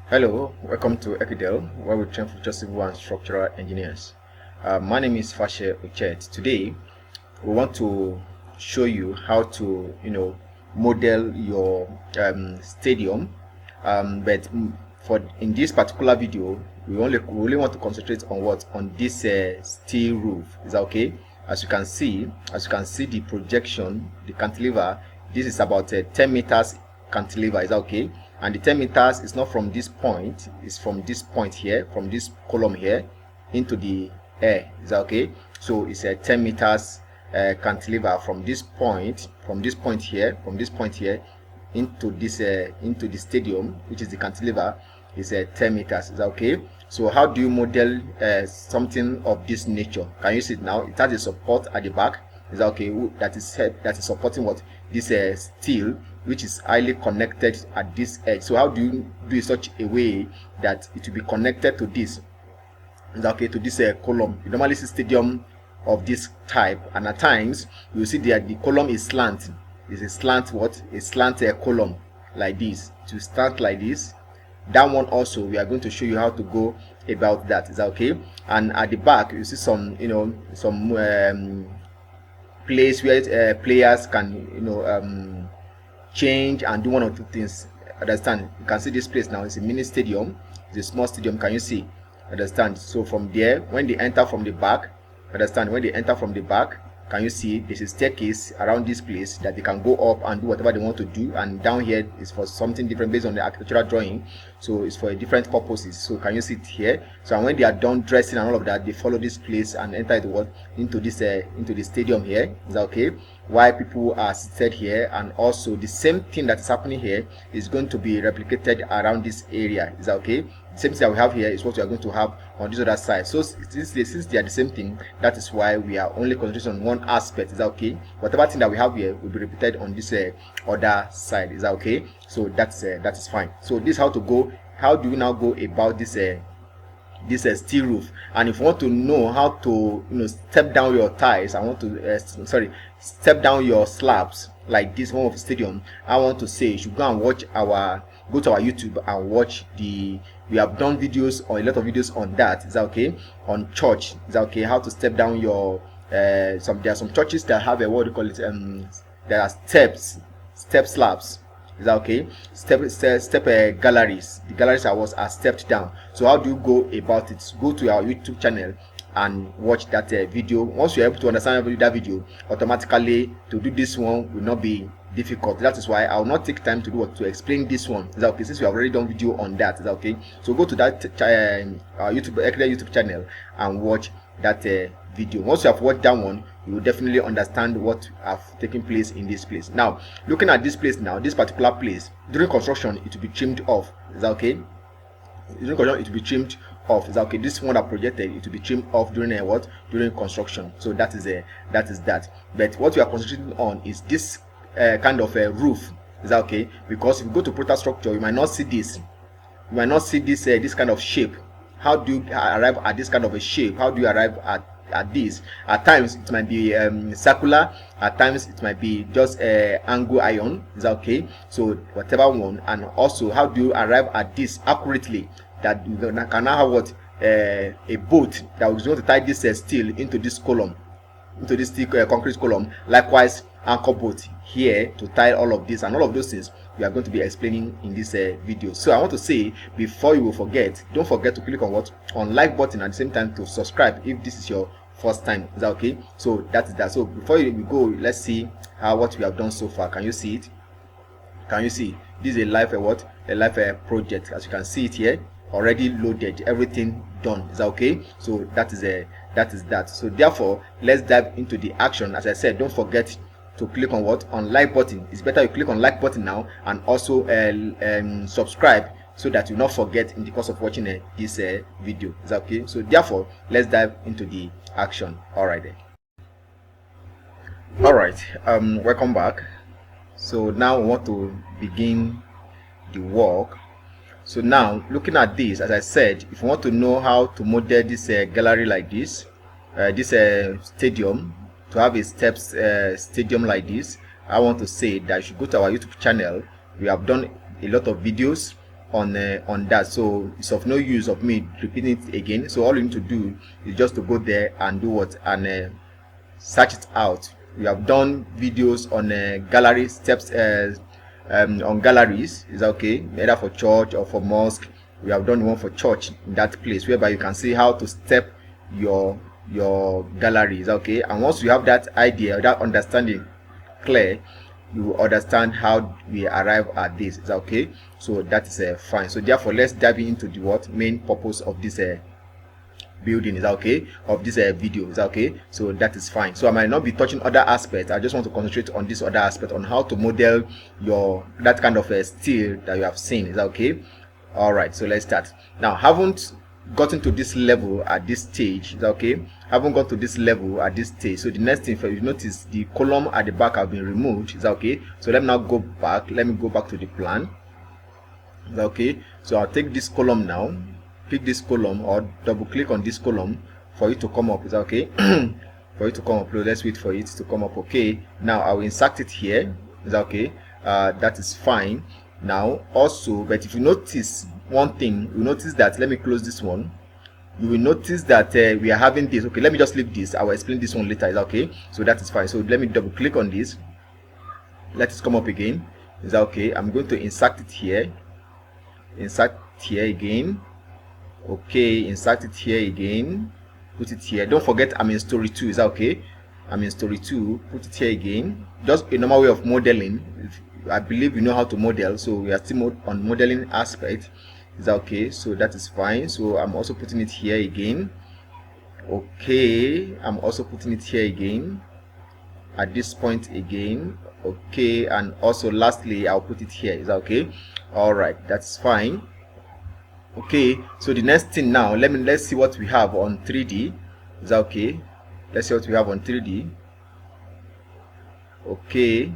Hello, welcome to Equidel, where we train future civil and structural engineers. My name is Fashe Uchet. Today, we want to show you how to, model your stadium. But for in this particular video, we only want to concentrate on what on this steel roof. Is that okay? As you can see the projection, the cantilever. This is about 10 meters cantilever. Is that okay? And the 10 meters is not from this point, it's from this point here, from this column here into the air. Is that okay? So it's a 10 meters cantilever from this point here into the stadium, which is the cantilever, is 10 meters. Is that okay? So how do you model something of this nature? Can you see it now? It has a support at the back. Is that okay? That is supporting what this steel, which is highly connected at this edge. So how do you do it such a way that it will be connected to this? Is that okay? To this column. You normally see stadium of this type, and at times you will see that the column is slant. It's a slant column like this. To start like this. That one also, we are going to show you how to go about that. Is that okay? And at the back you see some place where players can change and do one or two things. Understand? You can see this place now. It's a mini stadium. It's a small stadium. Can you see? Understand? So from there, when they enter from the back, can you see there's a staircase around this place that they can go up and do whatever they want to do, and down here is for something different based on the architectural drawing. So it's for different purposes. So can you see it here? So when they are done dressing and all of that, they follow this place and enter into the stadium here. Is that okay? Why people are seated here, and also the same thing that is happening here is going to be replicated around this area. Is that okay? The same thing that we have here is what we are going to have on this other side. So since they are the same thing, that is why we are only concentrating on one aspect. Is that okay? Whatever thing that we have here will be repeated on this other side. Is that okay? So that is fine. So this is how to go. How do we now go about this steel roof? And if you want to know how to step down your tiles, step down your slabs like this one of the stadium, I want to say you should go to our YouTube and watch we have done videos, or a lot of videos on that. Is that okay? On church. Is that okay? How to step down your there are some churches that have a, what do you call it, there are step slabs. Is that okay? Step galleries. The galleries are stepped down. So how do you go about it? Go to our YouTube channel and watch that video. Once you're able to understand that video, automatically to do this one will not be difficult. That is why I will not take time to explain this one. Is that okay? Since we have already done video on that. Is that okay? So go to that YouTube channel and watch that video. Once you have watched that one, you will definitely understand what have taken place in this place. Now, looking at this place now, this particular place, during construction it will be trimmed off. Is that okay? During construction it will be trimmed off. Is that okay? This one that projected, it will be trimmed off during during construction. So that is that. But what we are concentrating on is this kind of a roof. Is that okay? Because if you go to Protastructure, you might not see this. You might not see this kind of shape. How do you arrive at this kind of a shape? How do you arrive at this? At times it might be circular, at times it might be just angle iron. Is that okay? So whatever one. And also, how do you arrive at this accurately, that you can now have what a boat that is going to tie this steel into this column, into this concrete column. Likewise, anchor boat here to tie all of this, and all of those things we are going to be explaining in this video. So I want to say, before you will forget, don't forget to click on like button, at the same time to subscribe if this is your first time. Is that okay? So that is that. So before we go, let's see what we have done so far. Can you see it? Can you see? This is a live project. As you can see it here, already loaded, everything done. Is that okay? So that is that. So therefore, let's dive into the action. As I said, don't forget to click on like button. It's better you click on like button now, and also subscribe, so that you not forget in the course of watching this video. Is that okay? So therefore, let's dive into the action. All right then. All right, welcome back. So now we want to begin the work. So now, looking at this, as I said, if you want to know how to model this gallery like this, stadium, to have a stadium like this, I want to say that you should go to our YouTube channel. We have done a lot of videos on that, so it's of no use of me repeating it again. So all you need to do is just to go there and do what, and search it out. We have done videos on gallery steps, on galleries, is okay, either for church or for mosque. We have done one for church in that place, whereby you can see how to step your galleries, okay. And once you have that idea, that understanding clear, you will understand how we arrive at this, is okay. So that is fine. So therefore, let's dive into the main purpose of this building, is okay, of this video, is okay. So that is fine. So I might not be touching other aspects. I just want to concentrate on this other aspect, on how to model that kind of steel that you have seen, is okay. All right, so let's start now. Haven't gotten to this level at this stage, is okay. Haven't got to this level at this stage. So the next thing, for you notice the column at the back have been removed, is okay. So let me now go back. Let me go back to the plan, is okay. So I'll take this column now, pick this column, or double click on this column for it to come up, is okay. For it to come up, let's wait for it to come up. Okay, now I will insert it here, is okay. That is fine. Now also, but if you notice one thing, you notice that, let me close this one. You will notice that we are having this. Okay, let me just leave this. I will explain this one later, is okay. So that is fine. So let me double click on this, let it come up again, is that okay. I'm going to insert it here, insert here again. Okay, insert it here again, put it here. Don't forget I'm in story 2, is that okay. I'm in story 2, put it here again. Just a normal way of modeling. I believe you know how to model, so we are still on modeling aspect, is that okay. So that is fine. So I'm also putting it here again. Okay, I'm also putting it here again at this point again. Okay, and also lastly I'll put it here, is that okay. All right, that's fine. Okay, so the next thing now, let's see what we have on 3D, is that okay. Let's see what we have on 3D. Okay,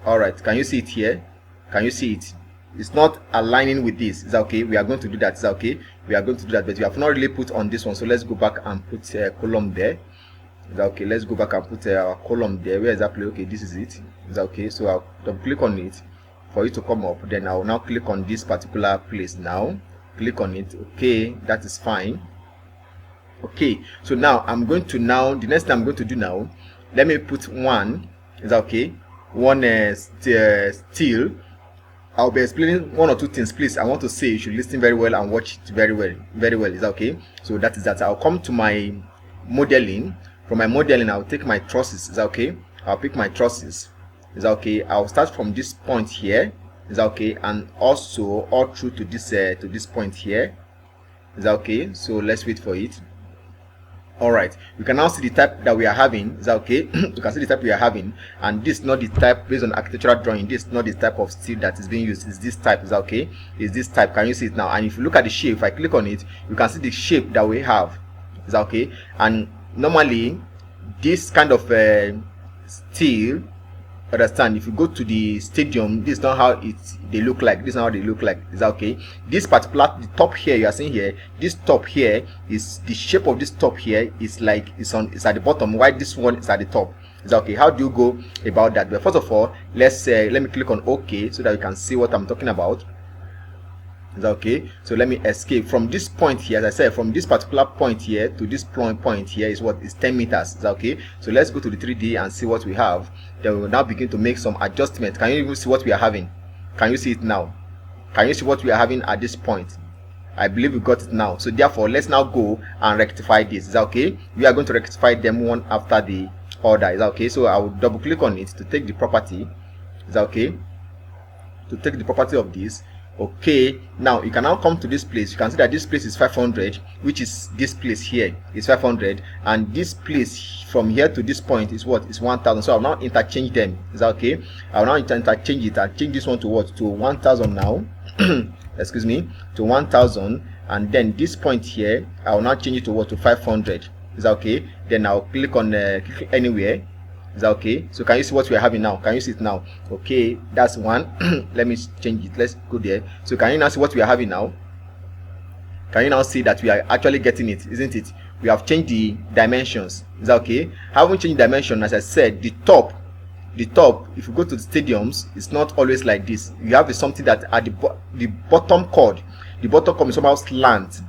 all right, can you see it here? Can you see it? It's not aligning with this, is that okay. We are going to do that, is that okay. We are going to do that, but we have not really put on this one. So let's go back and put a column there, is that okay. Let's go back and put a column there. Where exactly? Okay, this is it, is that okay. So I'll double click on it for it to come up. Then I'll now click on this particular place now, click on it. Okay, that is fine. Okay, so now I'm going to, the next thing I'm going to do now, let me put one, is that okay, one steel. I'll be explaining one or two things. Please, I want to say you should listen very well and watch it very well, is that okay. So that is that. I'll come to my modeling. From my modeling, I'll take my trusses, is that okay. I'll pick my trusses, is that okay. I'll start from this point here, is that okay, and also all through to this point here, is that okay. So let's wait for it. All right, you can now see the type that we are having, is that okay. You can see the type we are having, and this is not the type based on architectural drawing. This is not the type of steel that is being used. Is this type, is that okay. Is this type. Can you see it now? And if you look at the shape, if I click on it, you can see the shape that we have, is that okay. And normally this kind of steel, understand, if you go to the stadium, this is not how they look like. This is not how they look like, is that okay. This particular, the top here you are seeing here, this top here is the shape of this top here is like it's at the bottom, while this one is at the top, is that okay. How do you go about that? But first of all, let me click on OK so that you can see what I'm talking about, is that okay. So let me escape from this point here. As I said, from this particular point here to this point here is 10 meters, is that okay. So let's go to the 3D and see what we have. Then we will now begin to make some adjustments. Can you even see what we are having? Can you see it now? Can you see what we are having at this point? I believe we got it now. So therefore, let's now go and rectify this, is that okay. We are going to rectify them one after the other, is that okay. So I will double click on it to take the property, is that okay, to take the property of this. Okay, now you can now come to this place. You can see that this place is 500, which is this place here is 500, and this place from here to this point is what is 1000. So I'll now interchange them, is that okay. I'll now interchange it. I'll change this one to what, to 1000 now. Excuse me, to 1000, and then this point here I will now change it to what, to 500, is that okay. Then I'll click on click anywhere, is that okay. So can you see what we are having now? Can you see it now? Okay, that's one. Let me change it. Let's go there. So can you now see what we are having now? Can you now see that we are actually getting it, isn't it? We have changed the dimensions, is that okay. Haven't changed dimension. As I said, the top the top, if you go to the stadiums, it's not always like this. You have something that at the bottom chord, the bottom chord is somehow slant.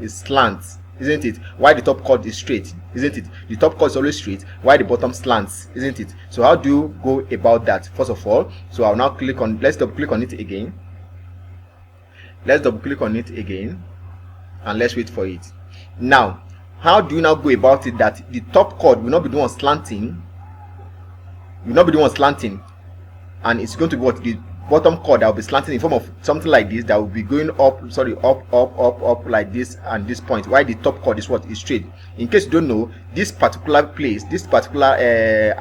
It's slant, isn't it? Why the top chord is straight, isn't it? The top chord is always straight, why the bottom slants, isn't it? So how do you go about that? First of all, so I'll now click on, let's double click on it again. Let's double click on it again, and let's wait for it. Now, how do you now go about it that the top chord will not be the one slanting? Will not be the one slanting, and it's going to be what the bottom chord that will be slanting in form of something like this, that will be going up, sorry, up like this, and this point. Why the top chord is what is straight. In case you don't know, this particular place, this particular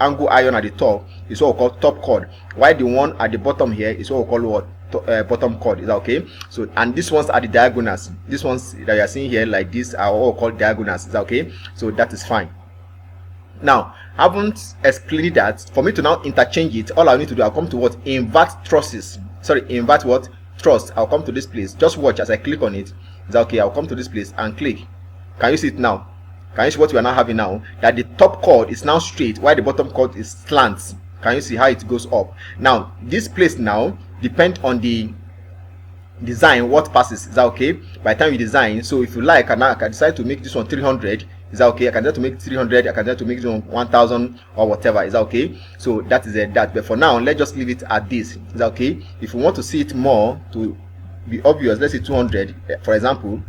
angle iron at the top is what we call top chord. Why the one at the bottom here is what we call what bottom chord. Is that okay? So, and these ones are the diagonals. These ones that you are seeing here like this are all called diagonals. Is that okay? So that is fine. Now, I haven't explained that. For me to now interchange it, all I need to do, I'll come to what? Invert trusses. Sorry, invert what? Truss. I'll come to this place. Just watch as I click on it. Is that okay? I'll come to this place and click. Can you see it now? Can you see what we are now having now? That the top chord is now straight, while the bottom chord is slant. Can you see how it goes up? Now, this place now depends on the design what passes. Is that okay? By the time you design, so if you like, I can decide to make this one 300. Is that okay? I can decide to make 300. I can decide to make this one 1000 or whatever. Is that okay? So that is that. But for now, let's just leave it at this. Is that okay? If you want to see it more, to be obvious, let's say 200, for example.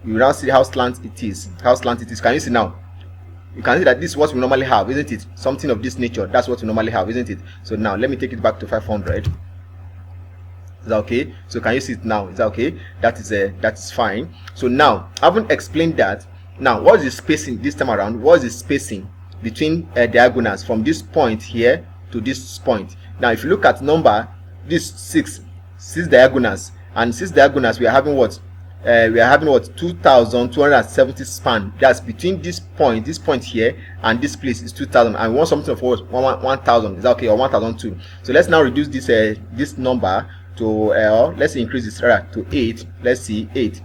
You now see how slant it is. How slant it is. Can you see now? You can see that this is what we normally have, isn't it? Something of this nature. That's what we normally have, isn't it? So now let me take it back to 500. Is that okay? So can you see it now? Is that okay? That is fine. So now, I haven't explained that. Now, what is the spacing this time around? What is the spacing between diagonals from this point here to this point? Now, if you look at number, this six diagonals, and 6 diagonals, we are having what? We are having what? 2270 span. That's between this point here, and this place is 2000. And we want something of what? 1000. Is that okay? Or 1002. So let's now reduce this this number to let's increase this to 8. Let's see, 8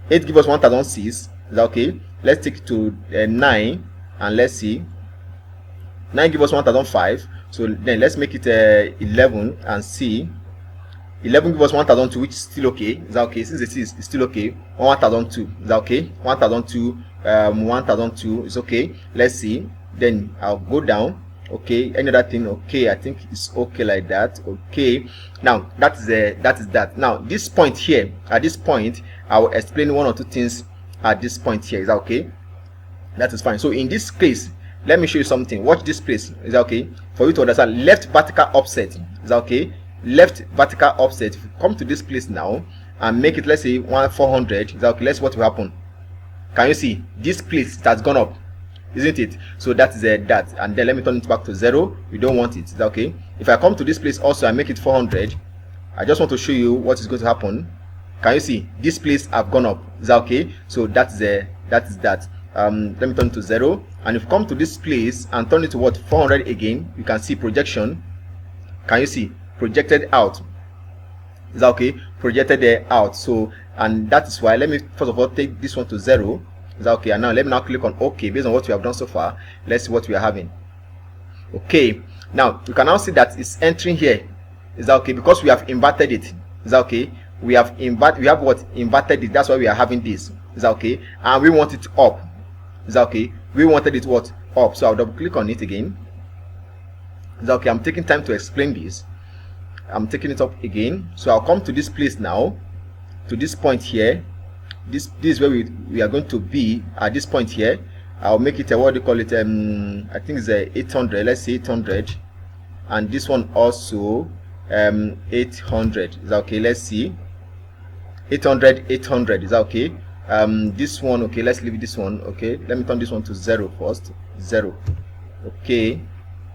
give us 1006. Is that okay? Let's take it to 9, and let's see, 9 give us 1005. So then let's make it 11 and see. 11 give us 1002, which is still okay. Is that okay? Since it is, it's still okay. 1002. Is that okay? 1002. 1002 is okay. Let's see. Then I'll go down. Okay. Any other thing? Okay. I think it's okay like that. Okay. Now that is that. Now this point here. At this point, I will explain one or two things. At this point here, is that okay? That is fine. So in this case, let me show you something. Watch this place. Is that okay? For you to understand, left vertical offset. Is that okay? Left vertical offset. If you come to this place now and make it, let's say 400. Is that okay? Let's see what will happen. Can you see this place? It has gone up, isn't it? So that is that. And then let me turn it back to 0. You don't want it. Is that okay? If I come to this place also and make it 400, I just want to show you what is going to happen. Can you see this place have gone up? Is that okay? So that is that. Let me turn it to 0, and if you come to this place and turn it to what? 400 again, you can see projection. Can you see projected out? Is that okay? Projected there out. So, and that is why, let me first of all take this one to 0. Is that okay? And now let me now click on OK. Based on what we have done so far, let's see what we are having. Okay, now you can now see that it's entering here. Is that okay? Because we have inverted it. Is that okay? We have what? Inverted it. That's why we are having this. Is that okay? And we want it up. Is that okay? We wanted it what? Up. So I'll double click on it again. Is that okay? I'm taking time to explain this. I'm taking it up again. So I'll come to this place now, to this point here. This is where we are going to be at this point here. I'll make it a, what do you call it? I think it's a 800. Let's say 800, and this one also 800. Is that okay? Let's see. 800. Is that okay? This one, okay, let's leave this one. Okay, let me turn this one to 0 first. 0. Okay,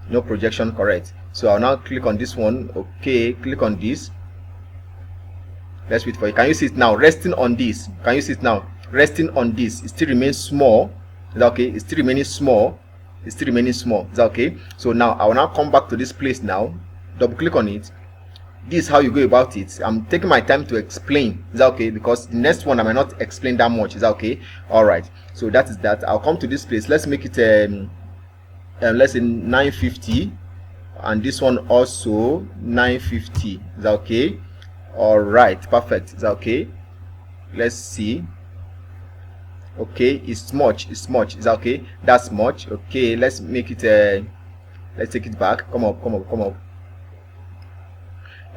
no projection, correct. So I'll now click on this one. Okay, click on this. Let's wait for it. Can you see it now? Resting on this. Can you see it now? Resting on this. It still remains small. Is that okay? It's still remaining small. It's still remaining small. Is that okay? So now I will now come back to this place now. Double click on it. This is how you go about it. I'm taking my time to explain. Is that okay? Because the next one I might not explain that much. Is that okay? All right. So that is that. I'll come to this place. Let's make it let's say 950. and this one also 950. Is that okay? All right, perfect. Is that okay? Let's see. Okay, it's much. Is that okay? That's much. Okay, let's make it let's take it back. Come up.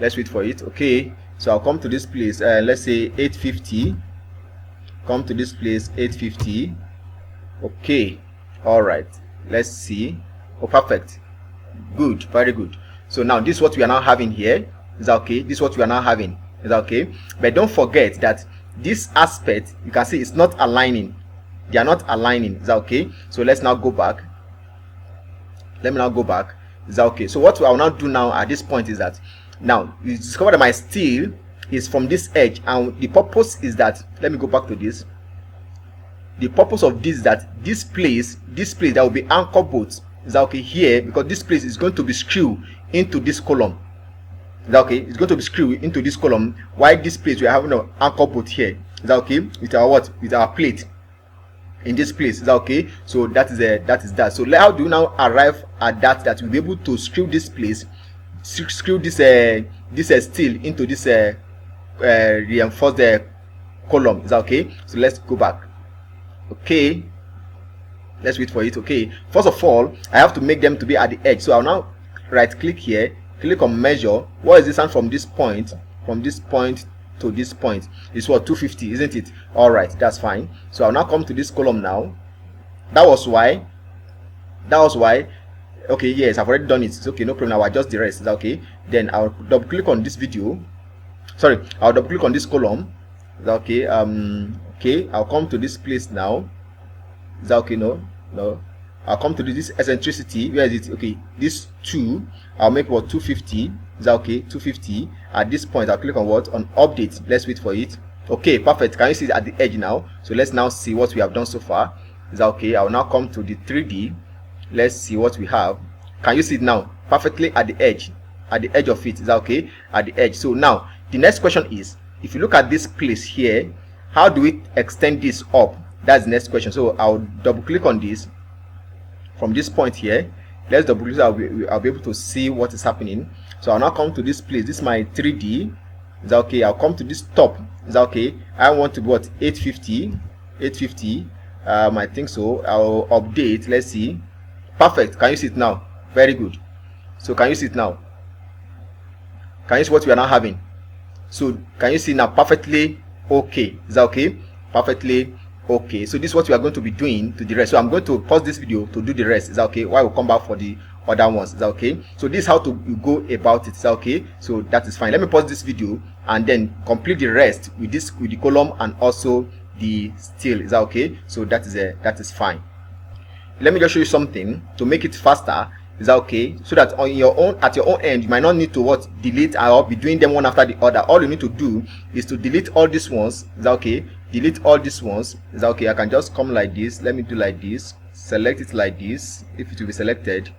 Let's wait for it. Okay, so I'll come to this place, let's say 850. Come to this place, 850. Okay, all right, let's see. Oh, perfect. Good, very good. So now this is what we are now having here. Is that okay? This is what we are now having. Is that okay? But don't forget that this aspect, you can see it's not aligning. They are not aligning. Is that okay? So let's now go back. Let me now go back. Is that okay? So what I will now do now at this point is that now you discover that my steel is from this edge, and the purpose is that, let me go back to this. The purpose of this is that this place there will be anchor bolts. Is that okay? Here, because this place is going to be screwed into this column. Is that okay? It's going to be screwed into this column. Why this place we are having an anchor bolt here? Is that okay? With our what? With our plate in this place. Is that okay? So that is that. So how do you now arrive at that we'll be able to screw this place, screw this steel into this reinforced column? Is that okay? So let's go back. Okay, let's wait for it. Okay, first of all I have to make them to be at the edge, so I'll now right click here, click on measure. What is the distance from this point to this point? It's what, 250, isn't it? All right, that's fine. So I'll now come to this column now. That was why okay, yes, I've already done it. It's okay, no problem. I'll adjust the rest. Is that okay? Then I'll double click on this I'll double click on this column. Is that okay? Okay, I'll come to this place now. Is that okay? No, I'll come to this eccentricity. Where is it? Okay, this 2, I'll make what, 250. Is that okay? 250. At this point I'll click on what? On update. Let's wait for it. Okay, perfect. Can you see it at the edge now? So let's now see what we have done so far. Is that okay? I'll now come to the 3D. Let's see what we have. Can you see it now? Perfectly at the edge of it. Is that okay? At the edge. So now the next question is, if you look at this place here, how do we extend this up? That's the next question. So I'll double click on this from this point here. Let's double click. I'll be able to see what is happening. So I'll now come to this place. This is my 3D. Is that okay? I'll come to this top. Is that okay? I want to go at 850. I think so. I'll update. Let's see. Perfect. Can you see it now? Very good. So can you see it now? Can you see what we are now having? So can you see now? Perfectly okay. Is that okay? Perfectly okay. So this is what we are going to be doing to the rest. So I'm going to pause this video to do the rest. Is that okay? While we'll come back for the other ones. Is that okay? So this is how to go about it. Is that okay? So that is fine. Let me pause this video and then complete the rest with the column and also the steel. Is that okay? So that is fine. Let me just show you something to make it faster. Is that okay? So that at your own end you might not need to delete or be doing them one after the other. All you need to do is to delete all these ones. Is that okay? Delete all these ones. Is that okay? I can just come like this. Let me do like this. Select it like this if it will be selected.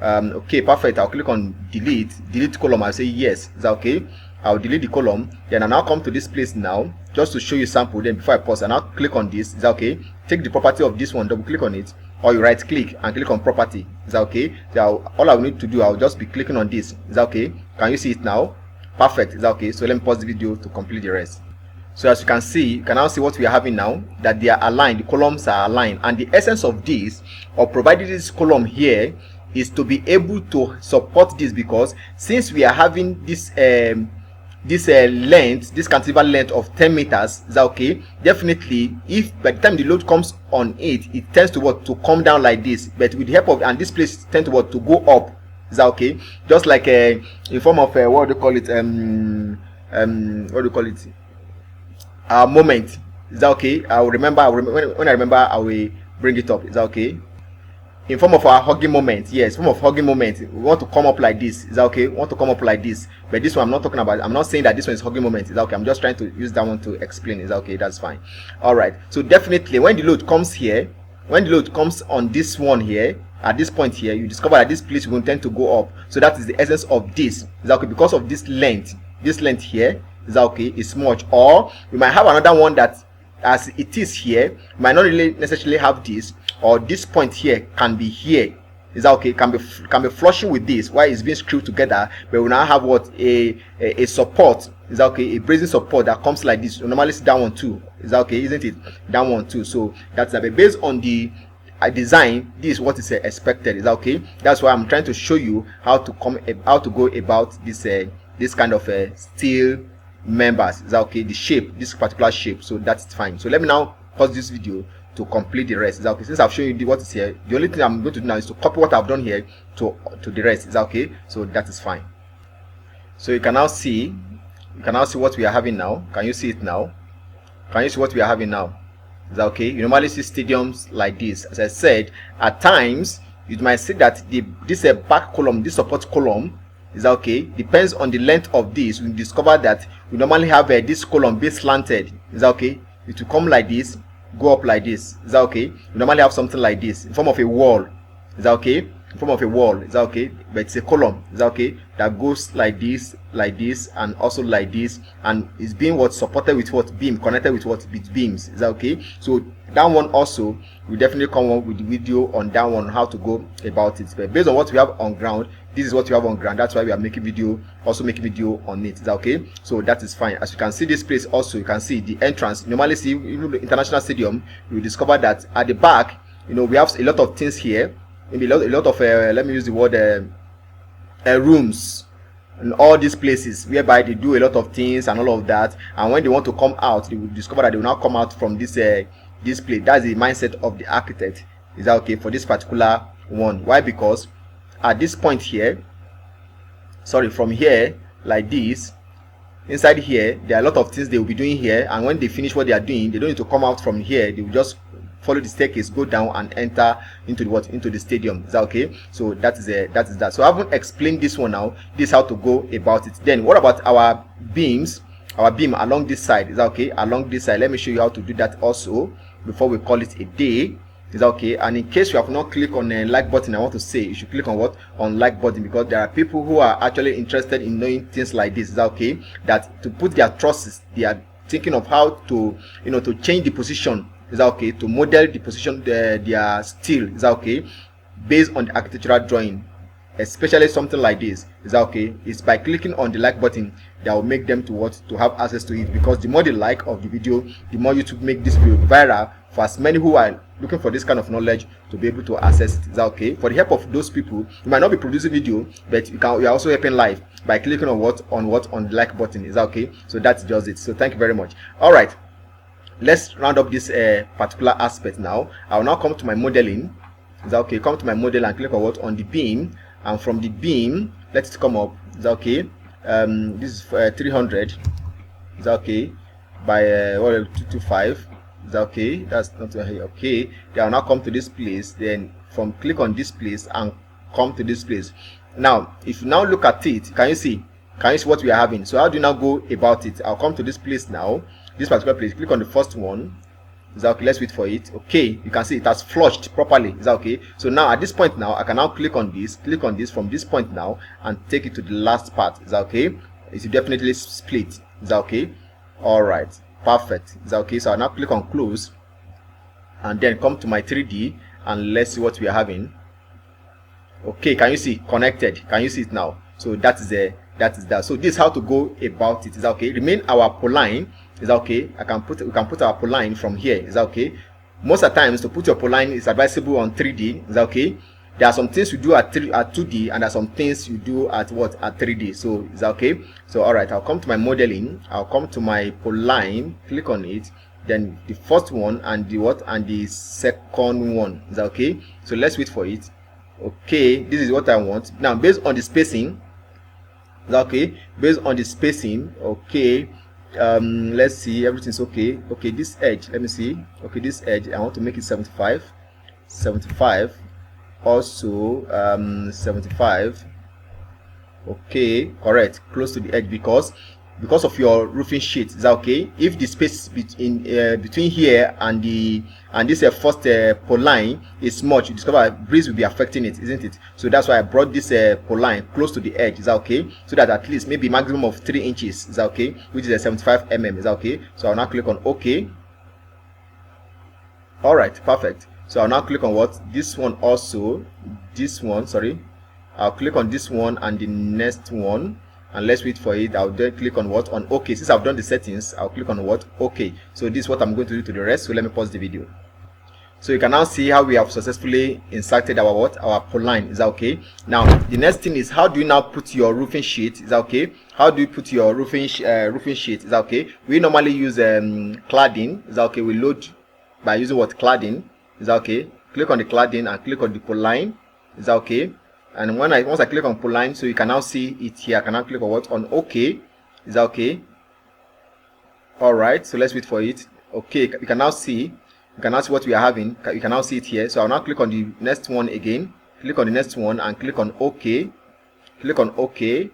Okay, perfect. I'll click on delete column. I'll say yes. Is that okay? I'll delete the column. Then I'll now come to this place now just to show you sample. Then before I pause, I'll now click on this. Is that okay? Take the property of this one, double click on it, or you right click and click on property. Is that okay? So all I will need to do, I'll just be clicking on this. Is that okay? Can you see it now? Perfect. Is that okay? So let me pause the video to complete the rest. So as you can see, you can now see what we are having now, that they are aligned, the columns are aligned, and the essence of this, or provided this column here, is to be able to support this, because since we are having this length, this cantilever length of 10 meters, is that okay? Definitely, if by the time the load comes on it tends to come down like this, but with the help of, and this place tend to go up. Is that okay? Just like in form of what do you call it? Moment. Is that okay? I will remember. When I remember, I will bring it up. Is that okay? In form of our hugging moment. Yes, form of hugging moment. We want to come up like this. Is that okay? We want to come up like this. But this one I'm not talking about. I'm not saying that this one is hugging moment. Is that okay? I'm just trying to use that one to explain. Is that okay? That's fine. All right. So definitely, when the load comes here, when the load comes on this one here, at this point here, you discover that this place will tend to go up. So that is the essence of this. Is that okay? Because of this length here, is that okay? It's much. Or we might have another one that, as it is here, might not really necessarily have this, or this point here can be here. Is that okay? Can be flushing with this while it's being screwed together, but we now have what a support. Is that okay? A bracing support that comes like this. You normally see down one too. Is that okay? Isn't it? Down one too. So that's that. But based on the design, this is what is expected. Is that okay? That's why I'm trying to show you how to go about this kind of steel members. Is that okay? The shape, this particular shape. So that's fine. So let me now pause this video to complete the rest. Is that okay? Since I've shown you what is here, the only thing I'm going to do now is to copy what I've done here to the rest. Is that okay? So that is fine. So you can now see what we are having now. Can you see it now? Can you see what we are having now? Is that okay? You normally see stadiums like this. As I said, at times you might see that this back column, this support column, is that okay? Depends on the length of this. We discover that we normally have this column be slanted. Is that okay? It will come like this, go up like this. Is that okay? We normally have something like this in form of a wall. Is that okay? In form of a wall. Is that okay? But it's a column. Is that okay? That goes like this, and also like this, and is being supported with what beam, connected with what with beams. Is that okay? So that one also we definitely come up with the video on that one, how to go about it. But based on what we have on ground, this is what we have on ground. That's why we are making video on it. Is that okay? So that is fine. As you can see, this place also, you can see the entrance. You normally see even the international stadium, you will discover that at the back, we have a lot of things here. Maybe a lot of let me use the word rooms in all these places whereby they do a lot of things and all of that. And when they want to come out, they will discover that they will now come out from this place. That's the mindset of the architect. Is that okay for this particular one? Why? Because at this point here, from here like this, inside here there are a lot of things they will be doing here, and when they finish what they are doing, they don't need to come out from here. They will just follow the staircase, go down and enter into the stadium. Is that okay? So that is that. So I haven't explained this one now. This is how to go about it. Then what about our beams? Our beam along this side. Is that okay? Along this side, let me show you how to do that also before we call it a day. Is that okay? And in case you have not clicked on the like button, I want to say you should click on what? On like button, because there are people who are actually interested in knowing things like this. Is that okay? That to put their trusses, they are thinking of how to to change the position. Is that okay? To model the position their steel. Is that okay? Based on the architectural drawing, especially something like this. Is that okay? It's by clicking on the like button that will make them to have access to it, because the more they like of the video, the more YouTube make this video viral for as many who are looking for this kind of knowledge to be able to access it. Is that okay? For the help of those people, you might not be producing video, but you are also helping live by clicking on the like button. Is that okay? So that's just it. So thank you very much. All right, let's round up this particular aspect now. I will now come to my modeling. Is that okay? Come to my model and click on on the beam, and from the beam let it come up. Is that okay? This is 300. Is that okay? By 225. Is that okay? That's not okay. Then I'll now come to this place. Then click on this place and come to this place. Now if you now look at it, can you see what we are having? So how do you now go about it? I'll come to this place now, this particular place. Click on the first one. Is that okay? Let's wait for it. Okay, you can see it has flushed properly. Is that okay? So now at this point now, I can now click on this from this point now and take it to the last part. Is that okay? It will definitely split. Is that okay? All right, perfect. Is that okay? So I'll now click on close and then come to my 3D and let's see what we are having. Okay, can you see connected? Can you see it now? So that is that. So this is how to go about it. Is that okay? Remain our poline. Is that okay? We can put our poline from here. Is that okay? Most of the times to put your poline is advisable on 3D. Is that okay? There are some things you do at 2D, and there are some things you do at 3D. So is that okay? So all right, I'll come to my modeling. I'll come to my poline. Click on it. Then the first one and the second one. Is that okay? So let's wait for it. Okay, this is what I want. Now based on the spacing. Is that okay? Based on the spacing. Okay. Let's see, everything's okay. Okay, this edge, let me see. Okay, this edge, I want to make it 75. Also 75. Okay, correct, close to the edge, because of your roofing sheet. Is that okay? If the space between here and this first poline is much, you discover breeze will be affecting it, isn't it? So that's why I brought this poline close to the edge. Is that okay? So that at least maybe maximum of 3 inches. Is that okay? Which is a 75 mm. Is that okay? So I'll now click on OK. All right, perfect. So I'll now click on what? This one also. This one, sorry. I'll click on this one and the next one, and let's wait for it. I'll then click on what? On OK. Since I've done the settings, I'll click on what? OK. So this is what I'm going to do to the rest. So let me pause the video. So you can now see how we have successfully inserted our what? Our purlin. Is that okay? Now the next thing is, how do you now put your roofing sheet? Is that okay? How do you put your roofing sheet? Is that okay? We normally use cladding. Is that okay? We load by using what? Cladding. Is that okay? Click on the cladding and click on the purlin. Is that okay? And once I click on purlin, so you can now see it here. I can now click on what? On OK. Is that okay? All right. So let's wait for it. Okay. You can now see. You can now see what we are having. You can now see it here. So I'll now click on the next one again. Click on the next one and click on OK. Click on OK.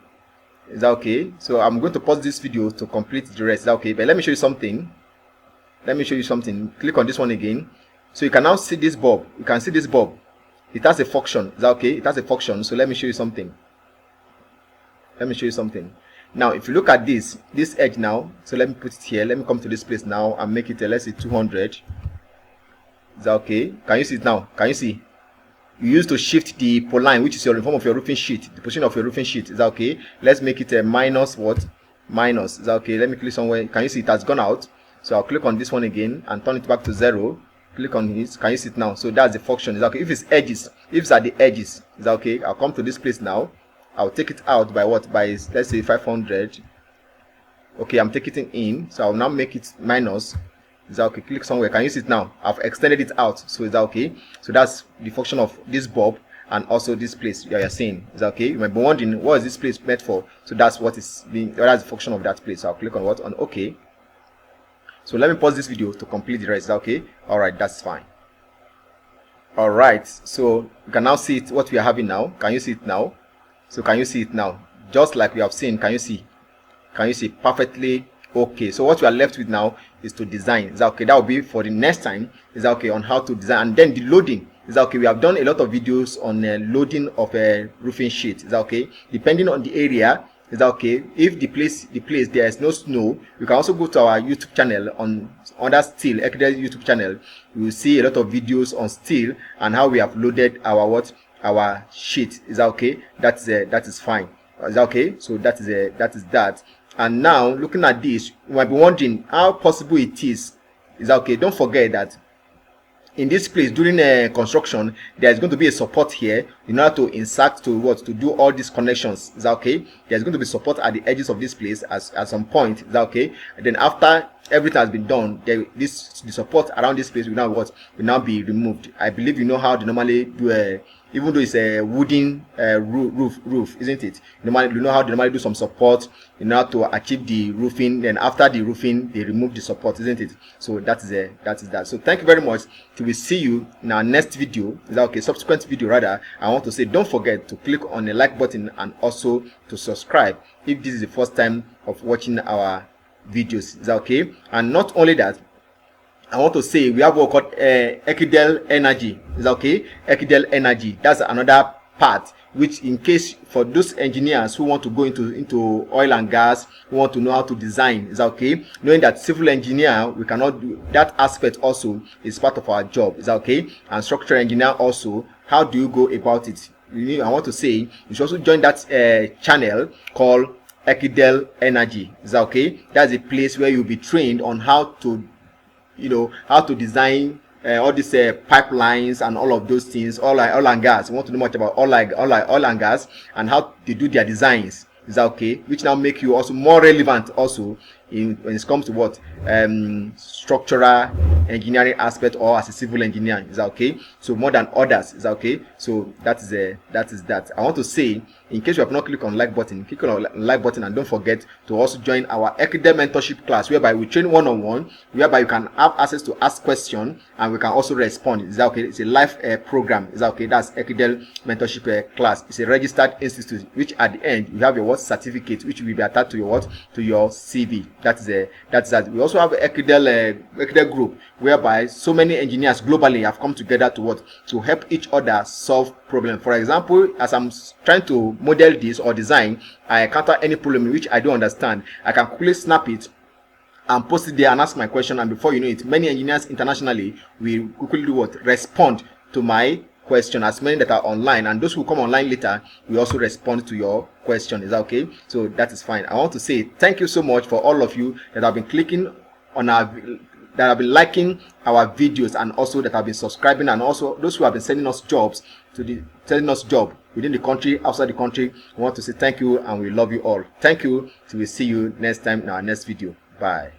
Is that okay? So I'm going to pause this video to complete the rest. Is that okay? But let me show you something. Let me show you something. Click on this one again. So you can now see this bulb. You can see this bulb. It has a function. Is that okay? It has a function. So let me show you something. Let me show you something. Now, if you look at this edge now, so let me put it here. Let me come to this place now and make it, let's say 200. Is that okay? Can you see it now? Can you see? You used to shift the purlin, which is your form of your roofing sheet, the position of your roofing sheet. Is that okay? Let's make it a minus what? Minus. Is that okay? Let me click somewhere. Can you see it has gone out? So I'll click on this one again and turn it back to 0. Click on this. Can you see it now? So that's the function. Is that okay? If it's edges, if it's at the edges, is that okay? I'll come to this place now. I'll take it out by what? By, let's say 500. Okay, I'm taking it in. So I'll now make it minus. Is that okay? Click somewhere. Can you see it now? I've extended it out. So is that okay? So that's the function of this bulb and also this place you're seeing. Is that okay? You might be wondering, what is this place meant for? So that's what is being, that's the function of that place. So I'll click on what? On OK. So let me pause this video to complete the rest. Is that okay? Alright, that's fine. Alright, so you can now see it, what we are having now. Can you see it now? So can you see it now? Just like we have seen, can you see? Can you see perfectly? Okay, so what we are left with now is to design. Is that okay? That will be for the next time. Is that okay? On how to design, and then the loading. Is that okay? We have done a lot of videos on loading of a roofing sheet. Is that okay? Depending on the area. Is that okay? If the place there is no snow, you can also go to our YouTube channel on under steel, ACI YouTube channel. You will see a lot of videos on steel and how we have loaded our sheet. Is that okay? That is fine. Is that okay? So that is that. And now looking at this, you might be wondering how possible it is. Is that okay? Don't forget that in this place during construction, there is going to be a support here in order to insert to do all these connections. Is that okay? There's going to be support at the edges of this place at some point. Is that okay? And then after everything has been done, the support around this place will now be removed. I believe you know how they normally do even though it's a wooden roof, isn't it? You know how they normally do some support in order to achieve the roofing. Then after the roofing, they remove the support, isn't it? So that is that. So thank you very much. Till we see you in our next video. Is that okay? Subsequent video rather. I want to say, don't forget to click on the like button and also to subscribe if this is the first time of watching our videos. Is that okay? And not only that, I want to say we have what called ACI Energy. Is that okay? ACI Energy. That's another part which, in case for those engineers who want to go into oil and gas, who want to know how to design. Is that okay? Knowing that civil engineer, we cannot do that aspect also is part of our job. Is that okay? And structural engineer also. How do you go about it? I want to say you should also join that channel called ACI Energy. Is that okay? That's a place where you'll be trained on how to how to design all these pipelines and all of those things, oil and gas. You want to know much about oil and gas and how they do their designs. Is that okay? Which now make you also more relevant also when it comes to what structural engineering aspect or as a civil engineer. Is that okay? So more than others. Is that okay? So that is that. I want to say, in case you have not clicked on like button, click on like button, and don't forget to also join our ACI mentorship class, whereby we train one-on-one, whereby you can have access to ask questions and we can also respond. Is that okay? It's a live program. Is that okay? That's ACI mentorship class. It's a registered institute, which at the end you have your certificate, which will be attached to your to your CV. That's that. We also have an ACI group, whereby so many engineers globally have come together to help each other solve problems. For example, as I'm trying to model this or design, I encounter any problem which I don't understand, I can quickly snap it and post it there and ask my question, and before you know it, many engineers internationally will quickly do what? Respond to my question, as many that are online, and those who come online later will also respond to your question. Is that okay? So that is fine. I want to say thank you so much for all of you that have been clicking on our, that have been liking our videos, and also that have been subscribing, and also those who have been sending us jobs sending us job within the country, outside the country. We want to say thank you, and we love you all. Thank you. So we'll see you next time in our next video. Bye.